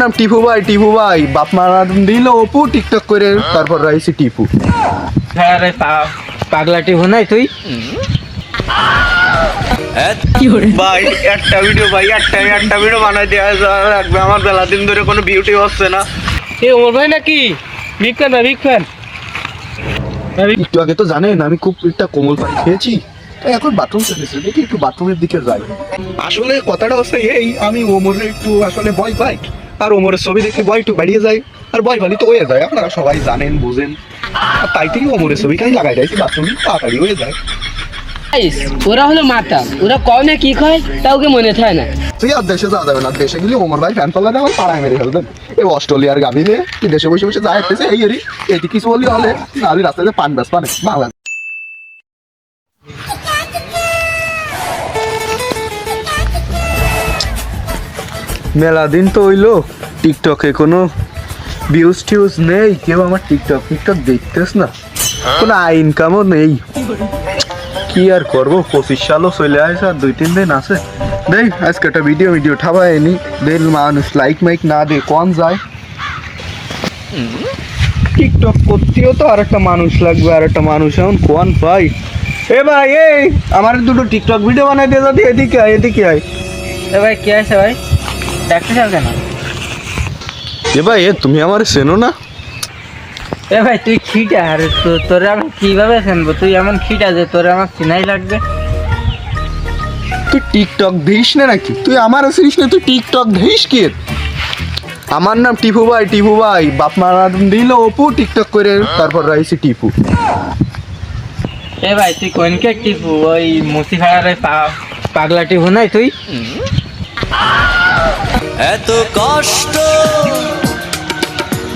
নাম টিপু ভাই বাপ মারা দিল অপু টিকটক করে তারপর রাইছি টিপু। হ্যাঁ রে পাগলা টিপু নাই তুই? ভাই একটা ভিডিও বানাই দেওয়া লাগবে, আমার বেলা দিন ধরে কোনো বিউটি হচ্ছে না। এ ওমর ভাই নাকি বিগ ফ্যান? একটু আগে তো জানেন আমি খুব একটা কোমল পানি খেয়েছি, তাই এখন বাথরুম চলেছে, দেখি একটু বাথরুমের দিকে যাই। আসলে কথাটা হচ্ছে এই, আমি ওমরের একটু আসলে ভয় পাই, আর ওমরের ছবি দেখে ভয় একটু বাড়িয়ে যায়, আর ভয় ভালি তো হয়ে যায়, আপনারা সবাই জানেন বুঝেন, আর তাই থেকে ওমরের ছবিটাই লাগাই দিয়েছি বাথরুমে, তাড়াতাড়ি হয়ে যায়। ওরা হলো মাতা, ওরা কয় না কি কয় তাওকে মনে থাকে না। তুই আর দেশে যাওয়া যাবে না, দেশে গেলে ওমর ভাই ফ্যান পাল্লা আমার পাড়ায় মেরে ফেলবেন। এই অস্ট্রেলিয়ার গাভীরে তুই দেশে বসে বসে যায় আসতেছে এই এরি এটি কিছু বললি হলে নারী রাস্তাতে পান ব্যাস পানে বাংলা। মেলা দিন তো হইলো টিকটকে কোনো ভিউজ টিউজ নেই, কেউ আমার টিকটক দেখতেছ না, কোনো ইনকামও নেই, কি আর করবো, 25 সালও চলে আসে আর 2-3 দিন আছে। দেখ আজকে একটা ভিডিও ঠাবাইনি, দেখ মানুষ লাইক মাইক না দে কোন যায়। টিকটক করতেও তো আর একটা মানুষ লাগবে, আর একটা মানুষ এখন কোন ভাই। এ ভাই এই আমার দুটো টিকটক ভিডিও বানাই দিয়ে যাতে, এদিকে আয়। এ ভাই কে আছে ভাই, দেখতে চাও কেন? এ ভাই তুমি আমার চেনো না? এ ভাই তুই খিটা, আর তোরে আমি কিভাবে চিনবো? তুই এমন খিটা যে তোরে আমার চিনাই লাগবে। তুই টিকটক দিস না নাকি? তুই আমার চিনিস না, তুই টিকটক দিস কি? আমার নাম টিপু ভাই বাপ মারা দিল অপু টিকটক করে তারপর রাইছি টিপু। এ ভাই তুই কোনকে টিপু? ওই মুসিফায়ার পাগলা টিপু নাই তুই? এত কষ্ট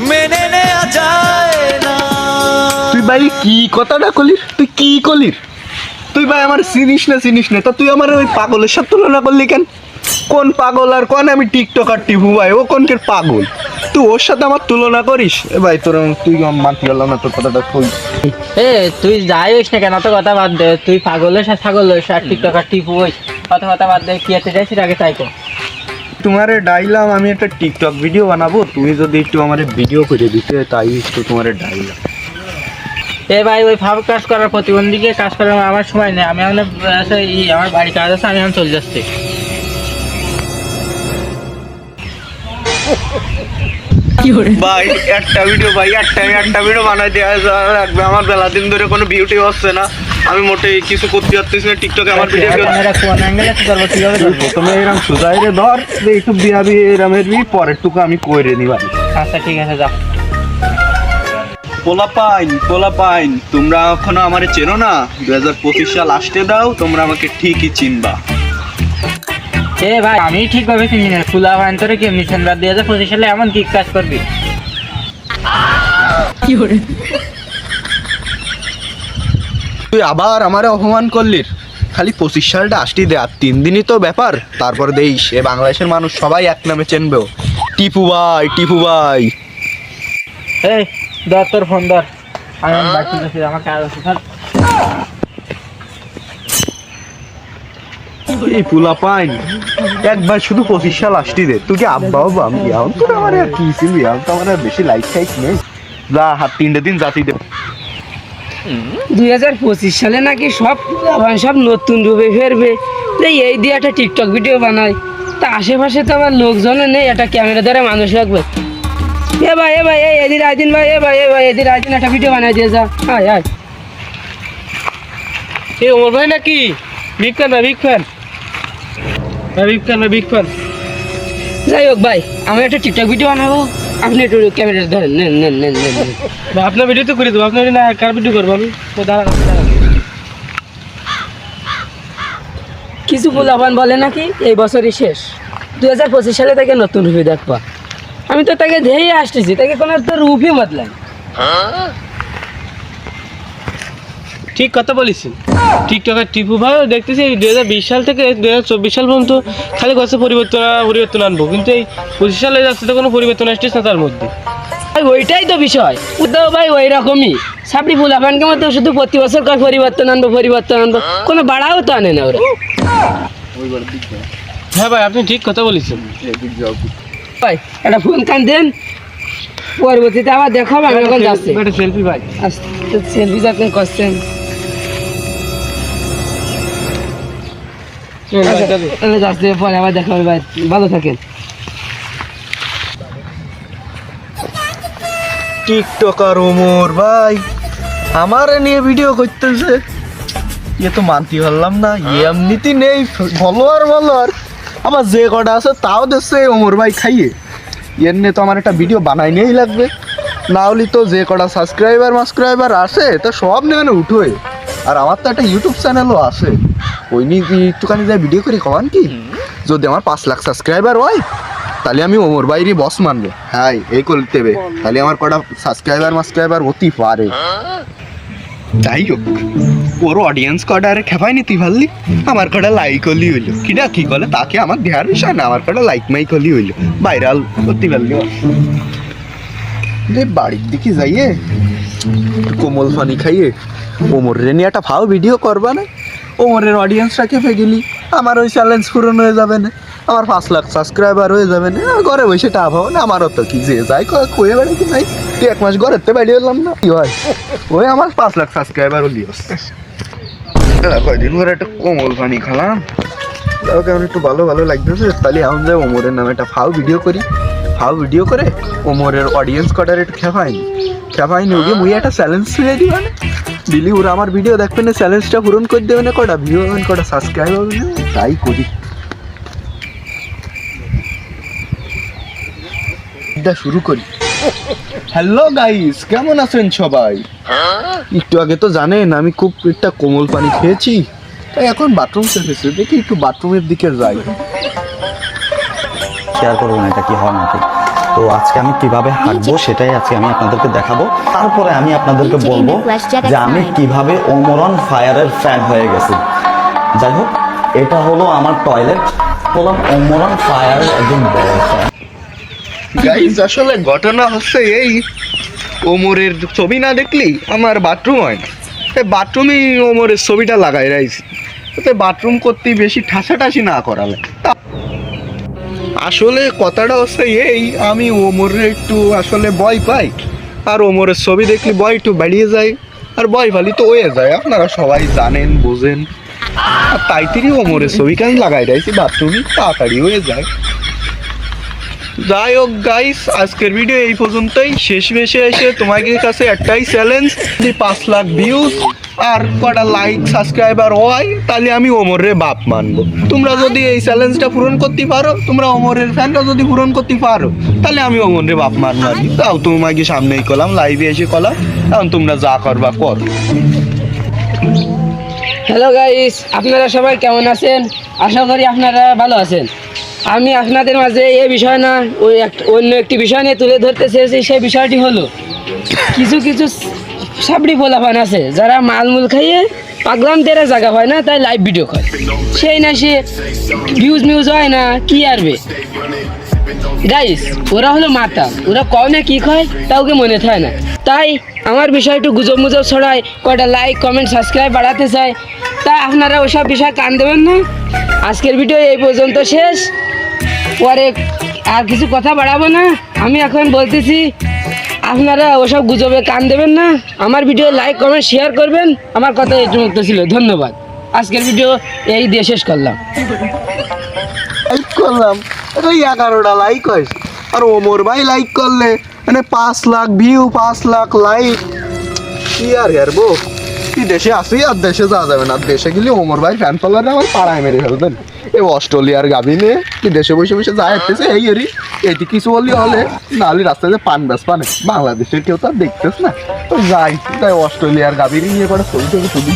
মেনে নেওয়া যায় না। তুই ভাই কি কথাটা কলির? তুই কি কলির? তুই ভাই আমার চিনিস না, তা তুই আমার ওই পাগলের সাথে তুলনা করলি কেন? কোন পাগল আর কোন আমি টিকটকার টিপু ভাই, ও কোনকের পাগল? তুই ওর সাথে আমার তুলনা করিস? এ ভাই তুই মানতে গেলাম না তোর কথাটা কই। এ তুই যাই হইস না কেন, তো কথা বাদ দে। তুই পাগলের সাথে আর টিকটকার টিপু হইস, কথা বাদ দে। কি এতে যাইছিস আগে তাই কর। তোমারে ডাইলাম আমি একটা টিকটক ভিডিও বানাবো, তুমি যদি একটু আমার ভিডিও করে দিতে, তাই একটু তোমারে ডাইলাম। এ ভাই ওই ফাব কাজ করার প্রতিবন্ধীকে কাজ করার আমার সময় নেই, আমি আমার বাড়ি কাজ আছে, আমি এখন চলে যাচ্ছি। ভাই একটা ভিডিও বানাই দেওয়া লাগবে, আমার বেলা দিন ধরে কোনো বিউটি হচ্ছে না। আমি মোটেই কিছু করতে পারতেছি না টিকটকে। আমার ভিডিও কোন অ্যাঙ্গেলে কি করবো, কিভাবে করবো? প্রথমে এরকম সুজাইরে ধর, একটু বিয়াবি এরমের পরের টুকু আমি কইরে নিবা। আচ্ছা ঠিক আছে, যা। পোলাপাইন তোমরা এখনো আমারে চেনো না, 2025 সাল আসতে দাও, তোমরা আমাকে ঠিকই চিনবা। এ ভাই আমি ঠিকভাবে চিনি না, ফুলা ভান্তরে কেমনি চিনবা? 2025 সালে এমন কি কাজ করবি? তুই আবার আমারে অপমান করলির, খালি 25 সালটা আসতে দে, আর 3 দিনই তো ব্যাপার, তারপর দেইস এ বাংলাদেশের মানুষ সবাই এক নামে চেনবেও, টিপু ভাই। এই ধর তোর ফোন ধর, আমি বাড়ি যাচ্ছি, আমার কাজ আছে। এই পুলা পাইন একবার শুধু 25 সাল আসতে দে, তুই কি আব্বা আমি এখন তোর আমার আর কি ছিল, এখন তো আমার আর বেশি লাইক টাইক নেই, যা হাত 3 দিন জাতি দে। 2025 সালে নাকি সব নতুন রূপে ফেরবে, এই দিয়ে একটা টিকটক ভিডিও বানায়, তা আশেপাশে তো আমার লোকজনও নেই, একটা ক্যামেরা ধরে মানুষ লাগবে। এ ভাই এই এদিন আইদিন ভাই, এদিন আইদিন একটা ভিডিও বানাই দিয়ে যা। আয় এ ওমর ভাই নাকি বিগ ফ্যান? যাই হোক ভাই, আমি একটা টিকটক ভিডিও বানাবো, আপনি একটু ক্যামেরা ধরেন, নেন। আপনার ভিডিও তো করে দেবো, আপনার না কার ভিডিও করবো আমি? তো দাঁড়ান। কিছু পোলাপান বলে নাকি এই বছরই শেষ, 2025 সালে তাকে নতুন রূপে দেখবা। আমি তো তাকে ধেয়ে আসতেছি, তাকে কোনো তো রূপই বদলাই। ঠিক কথা বলেছেন। টিকটকের টিপু ভাই দেখতেছি 2020 সাল থেকে 2024 সাল পর্যন্ত খালি গছে পরিবর্তন আনবো, কিন্তু এই 25 সালে যাচ্ছে তো কোনো পরিবর্তন আসতেছে না তার মধ্যে। ভাই ওইটাই তো বিষয়, তো ভাই ওই রকমই সাপড়ি পোলাপানকে মতো শুধু প্রতি বছর কর পরিবর্তন আনবো, কোনো বাড়াও তো আনে না ওরা। হ্যাঁ ভাই আপনি ঠিক কথা বলেছেন। ভাই একটা ফোন কান দেন, পরবর্তীতে আবার দেখাবো। আমি এখন যাচ্ছি। সেলফি ভাই। সেলফি আপনি করছেন, যাচ্ছি, পরে আবার দেখা হবে ভাই, ভালো থাকেন। টিকটকার ওমর ভাই আমার নিয়ে ভিডিও করতেছে, ইয়ে তো মানতে পারলাম না। এমনিতে নেই ফলোয়ার আমার যে কটা আছে তাও দেখছে ওমর ভাই খাইয়ে। এর নিয়ে তো আমার একটা ভিডিও বানাই নিয়েই লাগবে, না হলে তো যে কটা সাবস্ক্রাইবার আছে তো সব নিয়ে উঠোয়। আর আমার তো একটা ইউটিউব চ্যানেলও আছে, ওই নিয়ে একটুখানি যাই ভিডিও করি। কমান কি যদি আমার 5 লাখ সাবস্ক্রাইবার হয় তাহলে আমি ওমর ভাইরই বস মানবো। হ্যাঁ এই করতে হবে, তাহলে আমার কটা সাবস্ক্রাইবার হতে পারে। যাই হোক ওর অডিয়েন্স কটা আরে খেপাই নিতে পারলি, আমার কটা লাইক হলি হইলো কিনা কি বলে তাকে আমার দেওয়ার বিষয় না, আমার কটা লাইক মাইক হলি হইলো, ভাইরাল করতে পারলি। বাড়ির দিকে যাইয়ে কোমল পানি খাইয়ে ওমরের নিয়ে একটা ভাও ভিডিও করবা না, ওমরের অডিয়েন্সটা খেপে গেলি, আমার ওই চ্যালেঞ্জ পূরণ হয়ে যাবে না, আমার 5 লাখ সাবস্ক্রাইবার হয়ে যাবে না, ঘরে বসে টা ভাও না। আমারও তো কি যে যাই কয়ে বেড়ে কি যাই, তুই 1 মাস ঘরেতে বেরিয়ে এলাম না কি হয়, ওই আমার 5 লাখ সাবস্ক্রাইবার হলি কয়দিন ধরে একটা কোমল পানি খালাম, তাও কেমন একটু ভালো লাগতেছে। তাহলে এখন যাই ওমরের নামে একটা ফাও ভিডিও করি, ফাও ভিডিও করে ওমরের অডিয়েন্স কটার একটু খেপাইনি ওকে মুই একটা চ্যালেঞ্জ ছেড়ে দিবা না, দিলি ওরা আমার ভিডিও দেখবে না, চ্যালেঞ্জটা পূরণ করে দেবে না, কটা ভিউ হবে কটা সাবস্ক্রাইব হবে না, তাই করি। শুরু করি। হ্যালো গাইস, কেমন আছেন সবাই? একটু আগে তো জানেন আমি খুব একটা কোমল পানি খেয়েছি, তাই এখন বাথরুম সেফেছে, দেখি একটু বাথরুমের দিকে যাই। শেয়ার করবো না এটা কি হয় নাকি। তো আজকে আমি কিভাবে হাঁটবো সেটাই আজকে আমি আপনাদেরকে দেখাবো, তারপরে আমি আপনাদেরকে বলবো যে আমি কিভাবে ওমরন ফায়ারের ফ্যান হয়ে গেছি। যাই হোক, এটা হলো আমার টয়লেট, বললাম ওমরন ফায়ারের একদম বড় ফ্যান। গাইস আসলে ঘটনা হচ্ছে এই, ওমরের ছবি না দেখলি আমার বাথরুম হয় না, বাথরুমে ওমরের ছবিটা লাগাই রাখছি, বাথরুম করতে বেশি ঠাসাঠাসি না করালে। আসলে কথাটা হচ্ছে এই, আমি ওমরের একটু আসলে ভয় পাই, আর ওমরের ছবি দেখলে ভয় একটু বেরিয়ে যায়, আর ভয় ফালি তো হয়ে যায়, আপনারা সবাই জানেন বোঝেন। আর তাই তিনি ওমরের ছবিটা আমি লাগাই রাখছি বাথরুমে, তাড়াতাড়ি হয়ে যায়। যাই হোক গাইস, আজকের ভিডিও এই পর্যন্তই। শেষ বেশে এসে তোমাদের কাছে একটাই চ্যালেঞ্জ, যদি 5 লাখ ভিউজ আর কটা লাইক সাবস্ক্রাইবার হয় তাহলে আমি ওমরের বাপ মানবো। তোমরা যদি এই চ্যালেঞ্জটা পূরণ করতে পারো, তোমরা ওমরের ফ্যানটা যদি পূরণ করতে পারো তাহলে আমি ওমরের বাপ মানবো। আর কি তাও তোমাকে সামনেই কলাম, লাইভে এসে কলাম, এখন তোমরা যা করবা কর। হ্যালো গাইস, আপনারা সবাই কেমন আছেন? আশা করি আপনারা ভালো আছেন। আমি আপনাদের মাঝে এই বিষয় না অন্য একটি বিষয় নিয়ে তুলে ধরতে চেয়েছি। সেই বিষয়টি হলো কিছু সাবড়ি পোলাপান আছে যারা মালমূল খাইয়ে পাগলাম তেরা জায়গা হয় না, তাই লাইভ ভিডিও করে, সেই না সে ভিউজ হয় না, কি আরবে গাইস। ওরা হলো মাতা, ওরা কমে কি খায় তাওকে মনে থাকে না, তাই আমার বিষয় একটু গুজব ছড়ায়, কয়টা লাইক কমেন্ট সাবস্ক্রাইব বাড়াতে চায়, তাই আপনারা ওসব বিষয় কান দেবেন না। আজকের ভিডিও এই পর্যন্ত শেষ, পরে আর কিছু কথা বাড়াবো না। আমি এখন বলতেছি আপনারা ওসব গুজবে কান দেবেন না, আমার ভিডিও লাইক কমেন্ট শেয়ার করবেন। আমার কথা একটু মুক্ত ছিল, ধন্যবাদ। আজকের ভিডিও এই দিয়ে শেষ করলাম। লাইক করলাম, 11টা লাইক হয়েছে, আর ওমর ভাই লাইক করলে মানে 5 লাখ ভিউ 5 লাখ লাইক, কি আর হারবো? কি দেশে আসি আর দেশে যাওয়া যাবে না, দেশে গেলে ওমর ভাই ফ্যান ফলোয়ার আমার পাড়ায় মেরে ফেলবেন। এই অস্ট্রেলিয়ার গাভি নিয়ে কি দেশে বসে যায় হাঁটতেছে, এই এরি এটি কিছু বললে হলে, নাহলে রাস্তাতে পান পানে, বাংলাদেশের কেউ তো আর দেখতেছ না, তো যাই অস্ট্রেলিয়ার গাভি নিয়ে করে ছবি তুলি।